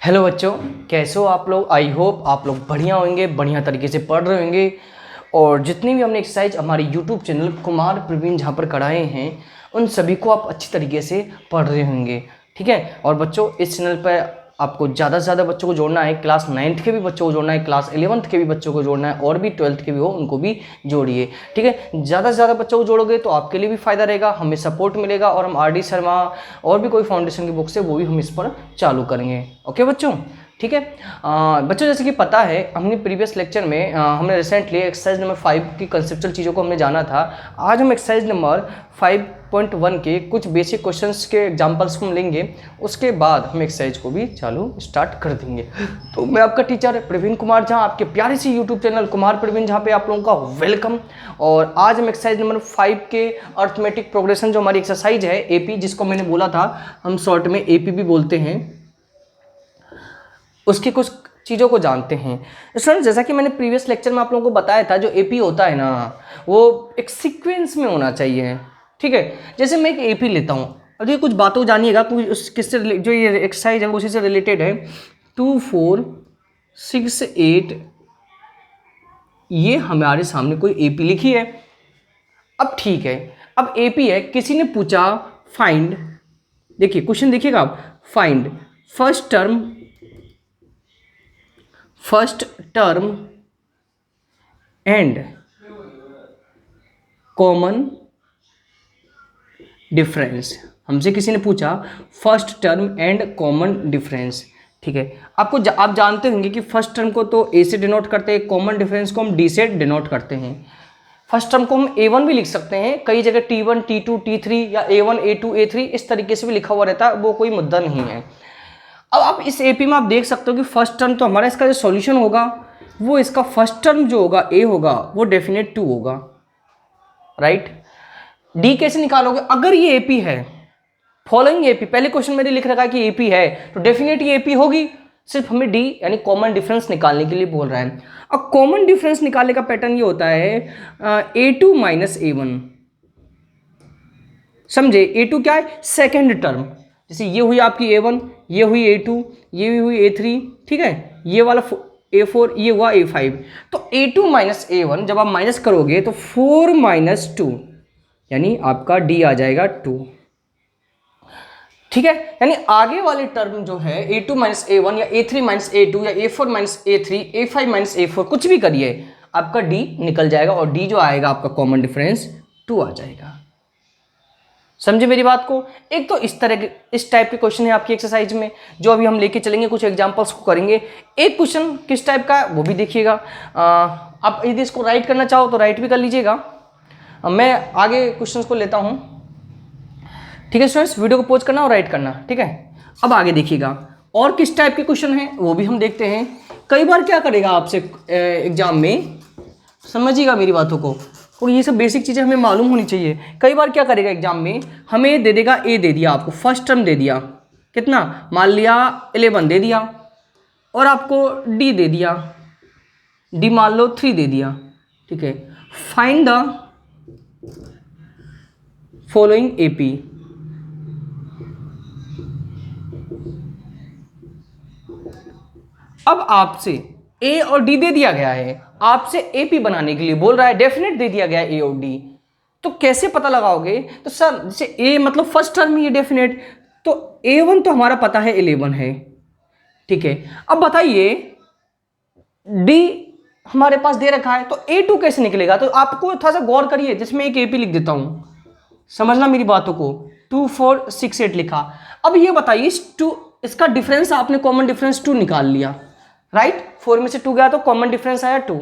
Hello बच्चों, कैसे हो आप लोग। आई होप आप लोग बढ़िया होंगे, बढ़िया तरीके से पढ़ रहे होंगे। और जितनी भी हमने एक्सरसाइज हमारे यूट्यूब चैनल कुमार प्रवीण जहाँ पर कराए हैं उन सभी को आप अच्छी तरीके से पढ़ रहे होंगे। ठीक है। और बच्चों, इस चैनल पर आपको ज़्यादा से ज़्यादा बच्चों को जोड़ना है। क्लास 9th के भी बच्चों को जोड़ना है, क्लास 11th के भी बच्चों को जोड़ना है, और भी 12th के भी हो उनको भी जोड़िए। ठीक है। ज़्यादा से ज़्यादा बच्चों को जोड़ोगे तो आपके लिए भी फ़ायदा रहेगा, हमें सपोर्ट मिलेगा, और हम RD शर्मा और भी कोई फाउंडेशन की बुक्स है वो भी हम इस पर चालू करेंगे। ओके बच्चों, ठीक है। बच्चों, जैसे कि पता है हमने प्रीवियस लेक्चर में हमने रिसेंटली एक्सरसाइज नंबर 5 की कंसेप्चुअल चीज़ों को हमने जाना था। आज हम एक्सरसाइज नंबर 5.1 के कुछ बेसिक क्वेश्चंस के एग्जांपल्स को हम लेंगे, उसके बाद हम एक्सरसाइज को भी चालू स्टार्ट कर देंगे। तो मैं आपका टीचर प्रवीण कुमार झा, आपके प्यारे सी यूट्यूब चैनल कुमार प्रवीण झा पे आप लोगों का वेलकम। और आज हम एक्सरसाइज नंबर 5 के अर्थमेटिक प्रोग्रेशन जो हमारी एक्सरसाइज है AP, जिसको मैंने बोला था हम शॉर्ट में AP भी बोलते हैं, उसकी कुछ चीज़ों को जानते हैं। स्टूडेंट, जैसा कि मैंने प्रीवियस लेक्चर में आप लोगों को बताया था, जो AP होता है ना वो एक सीक्वेंस में होना चाहिए। ठीक है। जैसे मैं एक AP लेता हूँ, अब ये कुछ बातों जानिएगा, कुछ उस किससे जो ये एक्सरसाइज है वो उसी से रिलेटेड है। 2 4 6 8 ये हमारे सामने कोई AP लिखी है। अब ठीक है, अब AP है, किसी ने पूछा फाइंड, देखिए क्वेश्चन देखिएगा आप, find first term and common difference. हमसे किसी ने पूछा first term and common difference. ठीक है। आप जानते होंगे कि फर्स्ट टर्म को तो A से डिनोट करते हैं, कॉमन डिफरेंस को हम D से डिनोट करते हैं। फर्स्ट टर्म को हम A1 भी लिख सकते हैं, कई जगह T1 T2 T3 या A1 A2 A3 इस तरीके से भी लिखा हुआ रहता है, वो कोई मुद्दा नहीं है। अब आप इस AP में आप देख सकते हो कि फर्स्ट टर्म तो हमारा इसका जो सॉल्यूशन होगा वो इसका फर्स्ट टर्म जो होगा A होगा वो डेफिनेट 2 होगा, राइट। D कैसे निकालोगे? अगर ये AP है, फॉलोइंग AP, पहले क्वेश्चन में लिख रखा है कि AP है तो डेफिनेट ये AP होगी, सिर्फ हमें D यानी कॉमन डिफरेंस निकालने के लिए बोल रहा है। अब कॉमन डिफरेंस निकालने का पैटर्न ये होता है A2 माइनस A1। समझे? A2 क्या है? Second term. जैसे ये हुई आपकी A1, ये हुई A2, ये हुई A3, ठीक है, ये वाला A4, ये हुआ A5। तो A2 माइनस A1 जब आप माइनस करोगे तो 4 माइनस 2 यानी आपका D आ जाएगा 2। ठीक है। यानी आगे वाले टर्म जो है A2 माइनस A1 या A3 माइनस A2 या A4 minus A3, A5 minus A4, कुछ भी करिए, आपका D निकल जाएगा और D जो आएगा आपका कॉमन डिफरेंस 2 आ जाएगा। समझे मेरी बात को? एक तो इस टाइप के क्वेश्चन है आपकी एक्सरसाइज में जो अभी हम लेके चलेंगे, कुछ एग्जांपल्स को करेंगे। एक क्वेश्चन किस टाइप का है वो भी देखिएगा। आप यदि इसको राइट करना चाहो तो राइट भी कर लीजिएगा। मैं आगे क्वेश्चंस को लेता हूं। ठीक है स्टूडेंट्स, वीडियो को पॉज करना और राइट करना। ठीक है। अब आगे देखिएगा और किस टाइप के क्वेश्चन हैं वो भी हम देखते हैं। कई बार क्या करेगा आपसे एग्जाम में, समझिएगा मेरी बातों को, और ये सब बेसिक चीज़ें हमें मालूम होनी चाहिए। कई बार क्या करेगा एग्जाम में, हमें दे देगा A दे दिया आपको, फर्स्ट टर्म दे दिया, कितना मान लिया 11 दे दिया, और आपको D दे दिया, D मान लो 3 दे दिया। ठीक है। Find the following AP। अब आपसे A और D दे दिया गया है, आपसे AP बनाने के लिए बोल रहा है, डेफिनेट दे दिया गया है A और D। तो कैसे पता लगाओगे? तो सर जैसे A मतलब फर्स्ट टर्म ही है डेफिनेट, तो A1 तो हमारा पता है 11 है। ठीक है। अब बताइए D हमारे पास दे रखा है तो A2 कैसे निकलेगा? तो आपको थोड़ा सा गौर करिए, जिसमें एक AP लिख देता हूं, समझना मेरी बातों को। 2 4 6 8 लिखा। अब ये बताइए इसका डिफरेंस आपने कॉमन डिफरेंस 2 निकाल लिया, राइट। 4 में से 2 गया तो कॉमन डिफरेंस आया 2।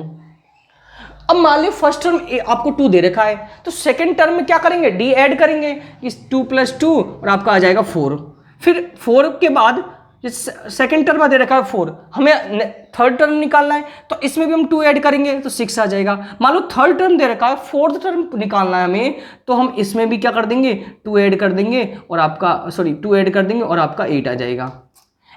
अब मान लो फर्स्ट टर्म आपको 2 दे रखा है, तो सेकंड टर्म में क्या करेंगे? D ऐड करेंगे, इस 2 + 2 और आपका आ जाएगा 4। फिर 4 के बाद सेकंड टर्म दे रखा है 4, हमें थर्ड टर्म निकालना है, तो इसमें भी हम 2 ऐड करेंगे तो 6 आ जाएगा। मान लो थर्ड टर्म दे रखा है, फोर्थ टर्म निकालना है हमें, तो हम इसमें भी क्या कर देंगे? 2 ऐड कर देंगे और आपका 2 ऐड कर देंगे और आपका 8 आ जाएगा।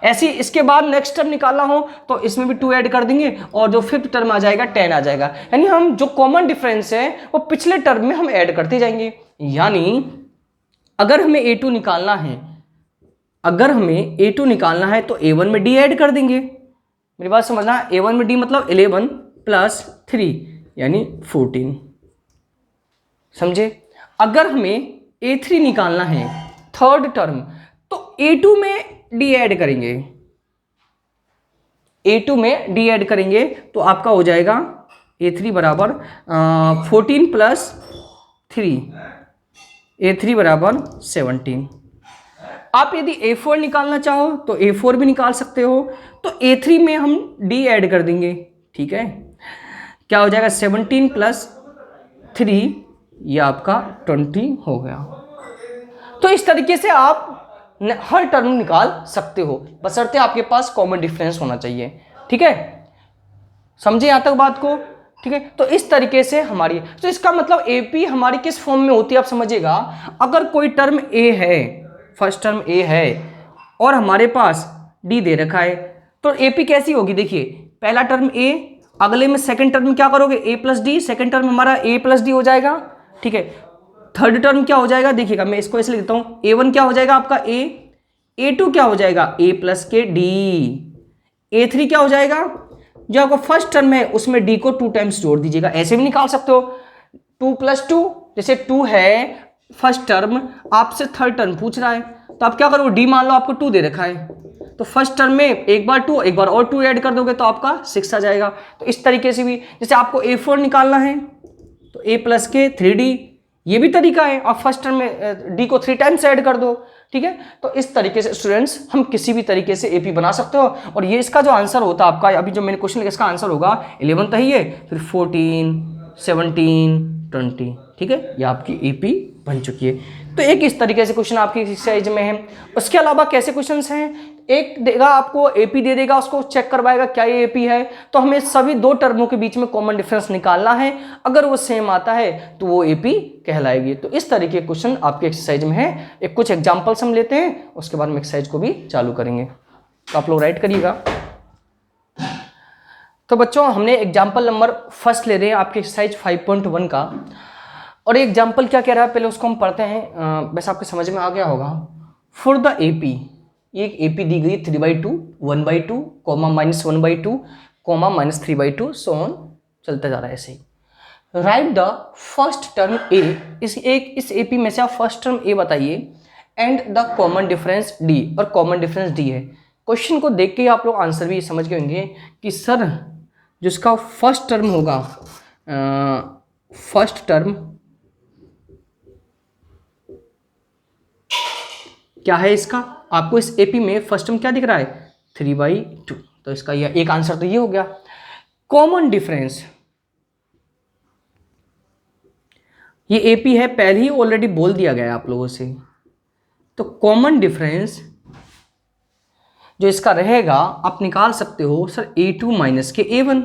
ऐसे इसके बाद नेक्स्ट टर्म निकालना हो तो इसमें भी 2 ऐड कर देंगे और जो फिफ्थ टर्म आ जाएगा 10 आ जाएगा। यानी हम जो कॉमन डिफरेंस है वो पिछले टर्म में हम ऐड करते जाएंगे। यानी अगर हमें A2 निकालना है अगर हमें A2 निकालना है तो A1 में D ऐड कर देंगे। मेरी बात समझना, A1 में D मतलब 11 प्लस 3 यानी 14, समझे। अगर हमें A3 निकालना है थर्ड टर्म तो A2 में D ऐड करेंगे, A2 में D ऐड करेंगे तो आपका हो जाएगा A3 बराबर 14 प्लस 3, A3 बराबर 17। आप यदि A4 निकालना चाहो तो A4 भी निकाल सकते हो, तो A3 में हम D ऐड कर देंगे, ठीक है। क्या हो जाएगा 17 प्लस 3, ये आपका 20 हो गया। तो इस तरीके से आप हर टर्म निकाल सकते हो, बशर्ते आपके पास कॉमन डिफरेंस होना चाहिए, ठीक है। समझे यहां तक बात को, ठीक है। तो इस तरीके से हमारी, तो इसका मतलब AP हमारी किस फॉर्म में होती है आप समझिएगा। अगर कोई टर्म A है, फर्स्ट टर्म A है और हमारे पास D दे रखा है, तो AP कैसी होगी, देखिए पहला टर्म A, अगले में सेकंड टर्म क्या करोगे A plus D, second term हमारा A प्लस डी हो जाएगा, ठीक है। थर्ड टर्म क्या हो जाएगा, देखिएगा मैं इसको ऐसे लिखता हूं, A1 क्या हो जाएगा आपका A, A2 क्या हो जाएगा A प्लस के D, A3 क्या हो जाएगा, जो आपका फर्स्ट टर्म है उसमें D को 2 टाइम्स जोड़ दीजिएगा। ऐसे भी निकाल सकते हो 2 प्लस 2, जैसे 2 है फर्स्ट टर्म, आपसे थर्ड टर्म पूछ रहा है तो आप क्या करोगे, D मान लो आपको 2 दे रखा है, तो फर्स्ट टर्म में एक बार 2, एक बार और 2 ऐड कर दोगे तो आपका 6 आ जाएगा। तो इस तरीके से भी, जैसे आपको A4 निकालना है तो A प्लस के 3D, ये भी तरीका है, आप फर्स्ट टर्म में D को 3 टाइम्स ऐड कर दो, ठीक है। तो इस तरीके से स्टूडेंट्स हम किसी भी तरीके से AP बना सकते हो, और ये इसका जो आंसर होता है आपका, अभी जो मैंने क्वेश्चन लिखा इसका आंसर होगा 11 तो ही है, फिर 14, 17, 20, ठीक है, ये आपकी AP बन चुकी है। तो एक इस तरीके से क्वेश्चन आपकी एक्सरसाइज में है। उसके अलावा कैसे क्वेश्चंस हैं, एक देगा आपको AP दे देगा, उसको चेक करवाएगा क्या ये AP है, तो हमें सभी दो टर्मों के बीच में कॉमन डिफरेंस निकालना है, अगर वो सेम आता है तो वो AP कहलाएगी। तो इस तरीके के क्वेश्चन आपके एक्सरसाइज में है। एक कुछ एग्जांपल्स हम लेते हैं, उसके बाद हम एक्सरसाइज को भी चालू करेंगे, तो आप लोग राइट करिएगा। तो बच्चों हमने एग्जाम्पल नंबर फर्स्ट ले रहे हैं आपके एक्सरसाइज 5.1 का, और एग्जाम्पल क्या कह रहा है पहले उसको हम पढ़ते हैं, वैसे आपके समझ में आ गया होगा। फॉर द AP, एक AP दी गई 3/2, 1/2, -1/2, -3/2, सो ऑन चलता जा रहा है ऐसे ही। Write the first term A, इस AP में से आप फर्स्ट टर्म A बताइए, and the common difference D, और कॉमन डिफरेंस D है। क्वेश्चन को देख के ही आप लोग आंसर भी समझ गए होंगे कि सर जिसका फर्स्ट टर्म होगा, फर्स्ट टर्म क्या है इसका, आपको इस AP में फर्स्ट टर्म क्या दिख रहा है 3/2, तो इसका यह एक आंसर तो ये हो गया। कॉमन डिफरेंस, ये AP है, पहले ही ऑलरेडी बोल दिया गया है आप लोगों से, तो कॉमन डिफरेंस जो इसका रहेगा आप निकाल सकते हो सर A2 माइनस के A1,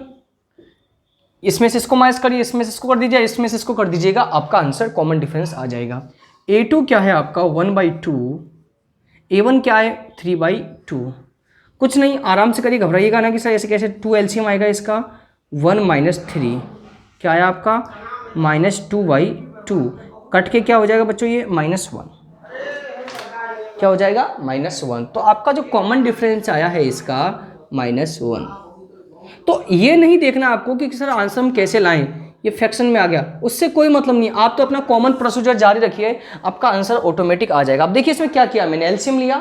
इसमें से इसको माइनस करिए, इसमें से इसको कर दीजिए, इसमें से इसको कर दीजिएगा, आपका आंसर कॉमन डिफरेंस आ जाएगा। A2 क्या है आपका 1/2, A1 क्या है 3/2, कुछ नहीं आराम से करिए, घबराइएगा ना कि सर ऐसे कैसे, 2 LCM आएगा इसका, 1 - 3 क्या है आपका -2/2, कट के क्या हो जाएगा बच्चों ये -1, क्या हो जाएगा -1, तो आपका जो कॉमन डिफरेंस आया है इसका -1। तो ये नहीं देखना आपको कि सर आंसर हम कैसे लाएं, ये फ्रैक्शन में आ गया, उससे कोई मतलब नहीं, आप तो अपना कॉमन प्रोसीजर जारी रखिए, आपका आंसर ऑटोमेटिक आ जाएगा। अब देखिए इसमें क्या किया मैंने, एलसीएम लिया,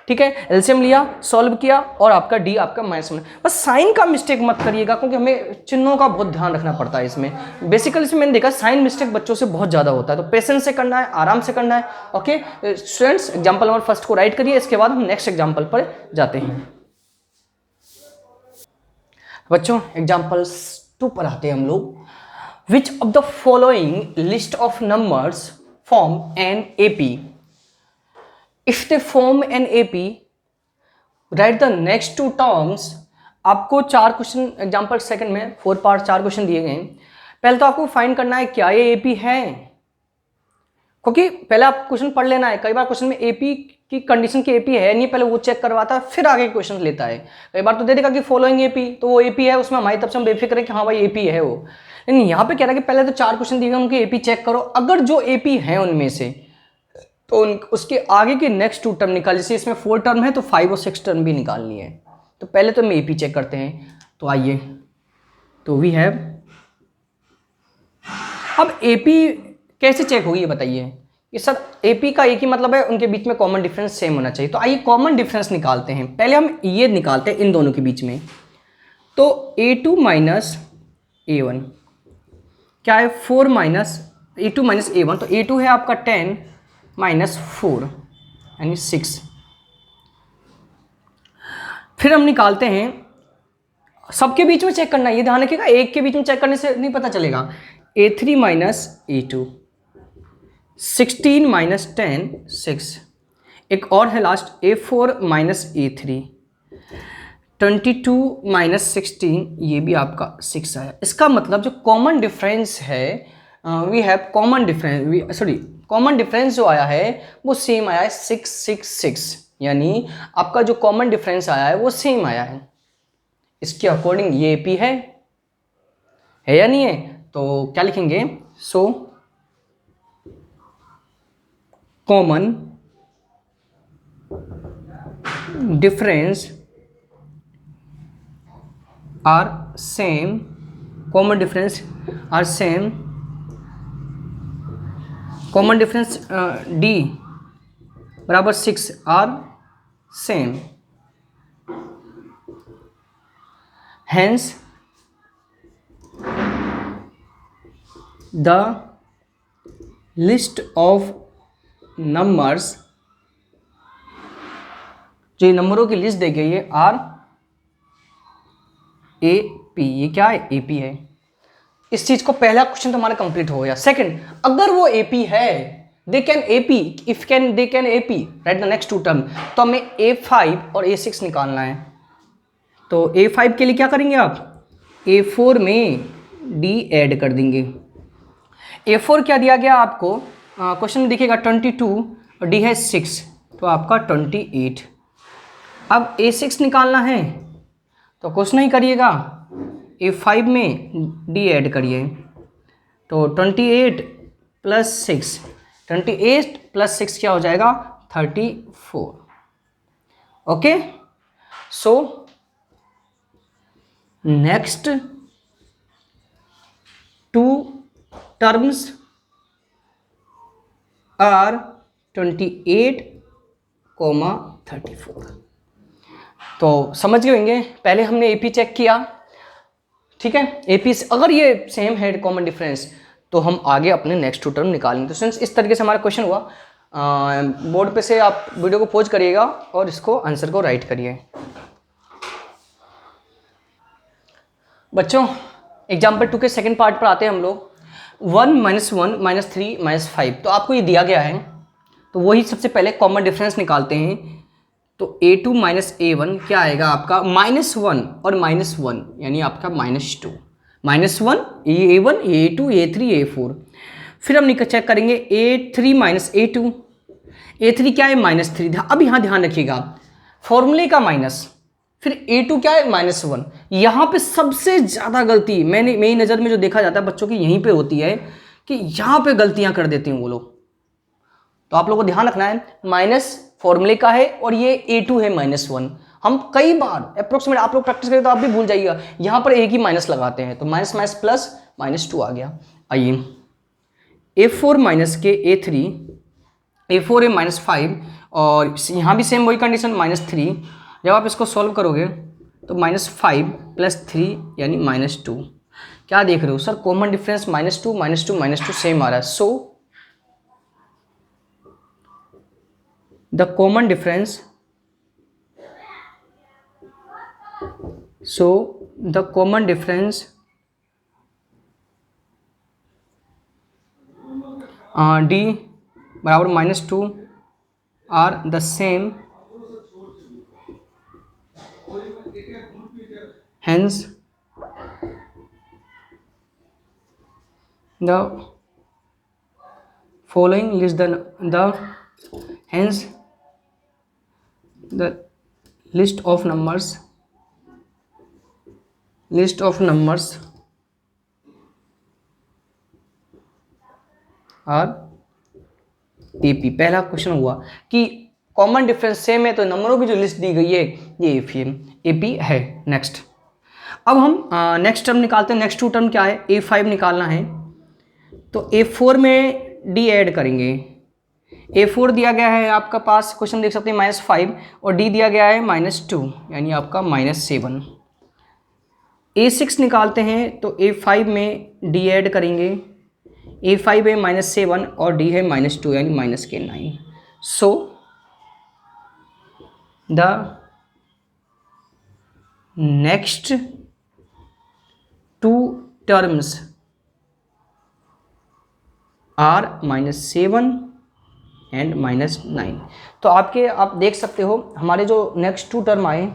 ठीक है, एलसीएम लिया, सॉल्व किया, और आपका D आपका -1। बस साइन का मिस्टेक मत करिएगा, क्योंकि हमें चिन्हों का बहुत ध्यान रखना पड़ता है इसमें। बेसिकली इसमें मैंने देखा साइन मिस्टेक बच्चों से बहुत ज़्यादा होता है, तो पेशेंस से करना है, आराम से करना है। Okay students, example number first को राइट करिए, इसके बाद हम नेक्स्ट एग्जाम्पल पर जाते हैं। बच्चों एग्जाम्पल 2 पर आते हैं हम लोग। Which of the following list of numbers form an AP? If they form an AP, write the next 2 terms. आपको 4 क्वेश्चन एग्जाम्पल सेकंड में 4 पार्ट 4 क्वेश्चन दिए गए हैं। पहले तो आपको फाइंड करना है क्या ये AP है, क्योंकि पहले आप क्वेश्चन पढ़ लेना है। कई बार क्वेश्चन में AP की कंडीशन की AP है नहीं, पहले वो चेक करवाता है फिर आगे क्वेश्चन लेता है। कई बार तो दे देगा कि फॉलोइंग AP, तो वो AP है, उसमें हमारी तरफ से हम बेफिक्र है कि हाँ भाई AP है वो। लेकिन यहाँ पे कह रहा है कि पहले तो 4 क्वेश्चन दिए गए उनके AP चेक करो, अगर जो AP है उनमें से, तो उसके आगे के नेक्स्ट 2 टर्म निकाल, जैसे इसमें 4 टर्म है तो 5 और 6 टर्म भी निकालनी है। तो पहले तो हम AP चेक करते हैं। तो आइए, तो वी हैव, अब AP कैसे चेक होगी ये बताइए। ये सब AP का एक ही मतलब है, उनके बीच में कॉमन डिफरेंस सेम होना चाहिए। तो आइए कॉमन डिफरेंस निकालते हैं। पहले हम ये निकालते हैं इन दोनों के बीच में। तो A2 माइनस A1 क्या है, 4 माइनस A2 माइनस A1, तो A2 है आपका 10 माइनस 4 यानी 6। फिर हम निकालते हैं, सबके बीच में चेक करना है, ये ध्यान रखिएगा, एक के बीच में चेक करने से नहीं पता चलेगा। A3 minus A2, 16 minus 10 6। एक और है last, A4 minus A3, 22 minus 16, ये भी आपका 6 आया। इसका मतलब जो कॉमन डिफरेंस है, we have common difference, sorry common difference जो आया है वो सेम आया है 6 6 6, यानी आपका जो कॉमन डिफरेंस आया है वो सेम आया है। इसके अकॉर्डिंग ये AP है या नहीं है? तो क्या लिखेंगे, so common difference are same, common difference are same, common difference D बराबर 6 are same, hence the list of numbers, जो नंबरों की लिस्ट दी गई है आर AP, ये क्या है, AP है। इस चीज को पहला क्वेश्चन तो हमारा कंप्लीट हो गया। सेकंड, अगर वो AP है, they can AP, if can they can AP, right the next 2 term, तो हमें A5 और A6 निकालना है। तो A5 के लिए क्या करेंगे आप, A4 में D ऐड कर देंगे। A4 क्या दिया गया आपको, क्वेश्चन में दिखेगा 22 और D है 6, तो आपका 28। अब A6 निकालना है तो कुछ नहीं करिएगा, A5 में D ऐड करिए, तो 28 प्लस 6, 28 प्लस 6 क्या हो जाएगा, 34। Okay, so next 2 terms are 28, 34। तो समझ गए होंगे, पहले हमने AP चेक किया, ठीक है। AP से अगर ये सेम है कॉमन डिफरेंस, तो हम आगे अपने नेक्स्ट 2 टर्म निकालेंगे। तो सिंस इस तरीके से हमारा क्वेश्चन हुआ, बोर्ड पे से आप वीडियो को पॉज करिएगा और इसको आंसर को राइट करिए। बच्चों एग्जाम्पल 2 के सेकंड पार्ट पर आते हैं हम लोग। 1 माइनस 1 माइनस 3 माइनस 5, तो आपको ये दिया गया है, तो वही सबसे पहले कॉमन डिफरेंस निकालते हैं। तो A2 माइनस A1 क्या आएगा आपका, -1 और -1 यानी आपका -2, -1 ये A1, ये A2, A3, A4। फिर हम चेक करेंगे A3 माइनस A2, A3 क्या है, -3। अब यहाँ ध्यान रखिएगा, फॉर्मूले का माइनस, फिर A2 क्या है, -1। यहाँ पे सबसे ज़्यादा गलती मेरी नज़र में जो देखा जाता है बच्चों की यहीं पे होती है, कि यहाँ पे गलतियाँ कर देते हैं वो लोग। तो आप लोगों को ध्यान रखना है, माइनस फॉर्मूले का है और ये A2 है -1। हम कई बार अप्रोक्सीमेट आप लोग प्रैक्टिस करें तो आप भी भूल जाइएगा, यहाँ पर एक ही माइनस लगाते हैं, तो माइनस माइनस प्लस -2 आ गया। आइए A4 माइनस के A3, A4 है -5 और यहाँ भी सेम वही कंडीशन -3। जब आप इसको सॉल्व करोगे तो -5 प्लस 3 यानी -2। क्या देख रहे हो सर, कॉमन डिफरेंस -2 -2 -2 सेम आ रहा है। सो the common difference, so the common difference D बराबर -2 are the same, hence the following list the hence the list of numbers are AP. पहला क्वेश्चन हुआ कि कॉमन डिफरेंस सेम है तो नंबरों की जो लिस्ट दी गई है ये एपी है। नेक्स्ट, अब हम नेक्स्ट टर्म निकालते हैं। नेक्स्ट टू टर्म क्या है, A5 निकालना है तो A4 में D ऐड करेंगे। A4 दिया गया है आपका पास, क्वेश्चन देख सकते हैं -5 और D दिया गया है -2 यानी आपका -7। A6 निकालते हैं तो A5 में D ऐड करेंगे। A5 है -7 और D है -2 यानी -9। So the next two terms are -7 and -9। तो आप देख सकते हो हमारे जो नेक्स्ट टू टर्म आए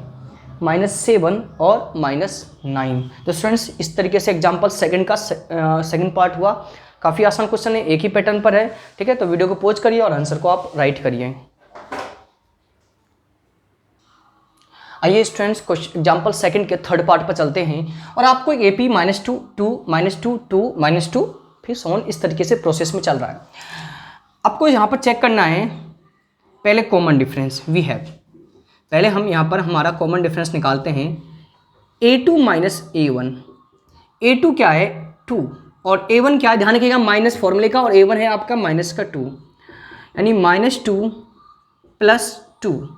-7 और -9। तो स्टूडेंट्स इस तरीके से एग्जाम्पल सेकंड का सेकंड पार्ट हुआ। काफ़ी आसान क्वेश्चन है, एक ही पैटर्न पर है, ठीक है। तो वीडियो को पॉज करिए और आंसर को आप राइट करिए। आइए स्टूडेंट्स एग्जाम्पल सेकंड के थर्ड पार्ट पर चलते हैं और आपको एक AP -2 2 -2 2 -2 फिर सोन इस तरीके से प्रोसेस में चल रहा है। आपको यहाँ पर चेक करना है पहले कॉमन डिफरेंस वी हैव। पहले हम यहाँ पर हमारा कॉमन डिफरेंस निकालते हैं A2 -A1। A2 क्या है 2 और A1 क्या है, ध्यान रखिएगा माइनस फॉर्मूले का, और A1 है आपका -2 यानी -2 + 2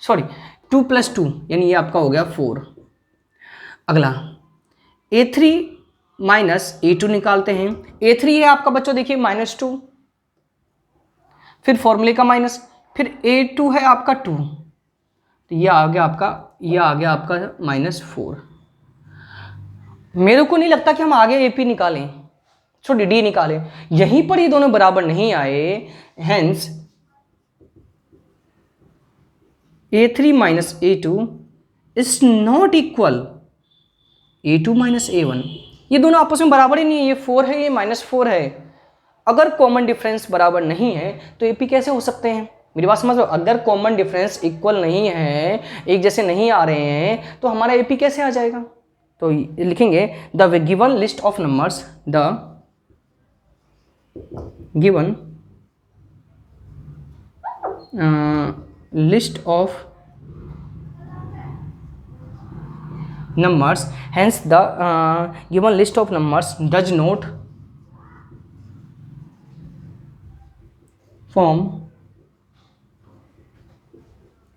सॉरी 2 + 2 यानी ये आपका हो गया 4। अगला A3 -A2 निकालते हैं। A3 है आपका बच्चों देखिए -2 फिर फॉर्मूले का माइनस, फिर A2 है आपका 2 तो ये आ गया आपका -4। मेरे को नहीं लगता कि हम आगे AP निकालें, छोटी D निकालें, यहीं पर ये दोनों बराबर नहीं आए। Hence A3 -A2 is not equal A2 -A1। ये दोनों आपस में बराबर ही नहीं है, ये 4 है ये -4 है। अगर कॉमन डिफरेंस बराबर नहीं है तो AP कैसे हो सकते हैं, मेरी बात समझ लो। अगर कॉमन डिफरेंस इक्वल नहीं है, एक जैसे नहीं आ रहे हैं, तो हमारा AP कैसे आ जाएगा। तो लिखेंगे the given list of numbers, the given list of numbers, hence the given list of numbers does not form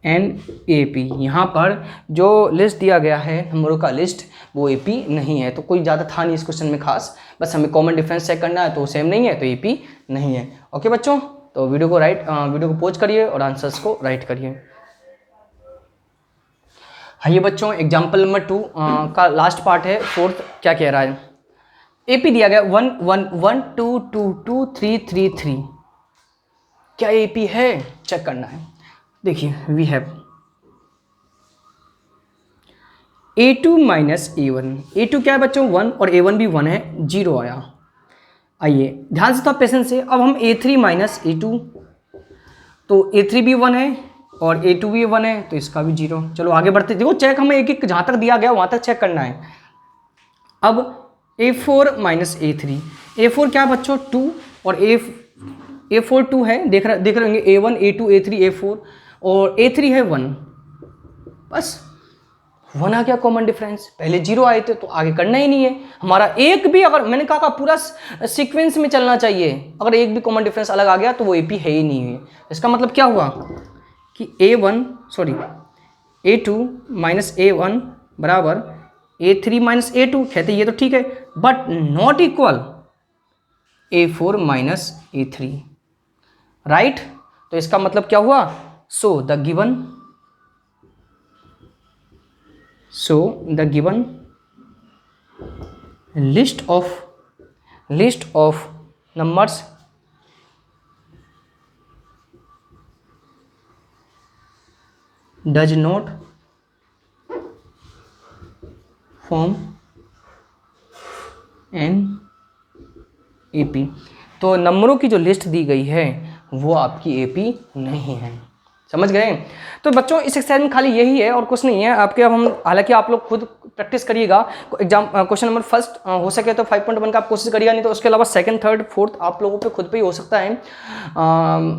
an AP। यहाँ पर जो लिस्ट दिया गया है नंबरों का लिस्ट वो AP नहीं है। तो कोई ज़्यादा था नहीं इस क्वेश्चन में खास, बस हमें कॉमन डिफरेंस चेक करना है तो सेम नहीं है तो AP नहीं है। ओके बच्चों, तो वीडियो को पॉज करिए और आंसर्स को राइट करिए। हाँ ये बच्चों एग्जाम्पल नंबर 2 का लास्ट पार्ट है, फोर्थ क्या कह रहा है। AP दिया गया 1 1 1 2 2 2 3 3 3। क्या AP है चेक करना है। देखिए we have A2 -A1। A2 क्या है बच्चों 1 और A1 भी 1 है, 0 आया। आइए ध्यान से, थोड़ा पेशेंस से। अब हम A3 -A2, तो A3 भी 1 है और A2 भी 1 है तो इसका भी 0। चलो आगे बढ़ते, देखो चेक हमें एक एक जहाँ तक दिया गया वहाँ तक चेक करना है। अब A4 -A3, A4 क्या है बच्चों 2 और A4 2 है, देख रहे होंगे A1 A2 A3 A4 और A3 है 1। बस 1 आ गया कॉमन डिफरेंस, पहले 0 आए थे तो आगे करना ही नहीं है हमारा। एक भी, अगर मैंने कहा पूरा सीक्वेंस में चलना चाहिए, अगर एक भी कॉमन डिफरेंस अलग आ गया तो वो AP है ही नहीं है। इसका मतलब क्या हुआ कि A2 -A1 बराबर A3 -A2 कहते ये तो ठीक है, but not equal A4 -A3, right. तो इसका मतलब क्या हुआ, so the given list of numbers does not form an AP। तो नंबरों की जो लिस्ट दी गई है वो आपकी AP नहीं है। समझ गए। तो बच्चों इस एक्सरसाइज में खाली यही है और कुछ नहीं है आपके। अब हम हालांकि आप लोग खुद प्रैक्टिस करिएगा एग्जाम क्वेश्चन नंबर फर्स्ट हो सके तो 5.1 का आप कोशिश करिएगा, नहीं तो उसके अलावा सेकंड थर्ड फोर्थ आप लोगों पे खुद पे ही हो सकता है।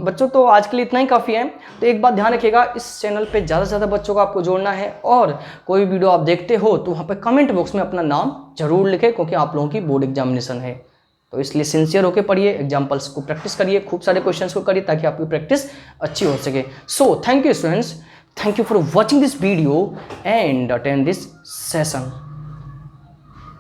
बच्चों तो आज के लिए इतना ही काफ़ी है। तो एक बात ध्यान रखिएगा, इस चैनल पे ज़्यादा से ज़्यादा बच्चों को आपको जोड़ना है और कोई वीडियो आप देखते हो तो वहाँ पर कमेंट बॉक्स में अपना नाम जरूर लिखें, क्योंकि आप लोगों की बोर्ड एग्जामिनेशन है। तो इसलिए सिंसियर होकर पढ़िए, एग्जाम्पल्स को प्रैक्टिस करिए, खूब सारे क्वेश्चंस को करिए ताकि आपकी प्रैक्टिस अच्छी हो सके। So thank you students, thank you for watching this video and attend this session.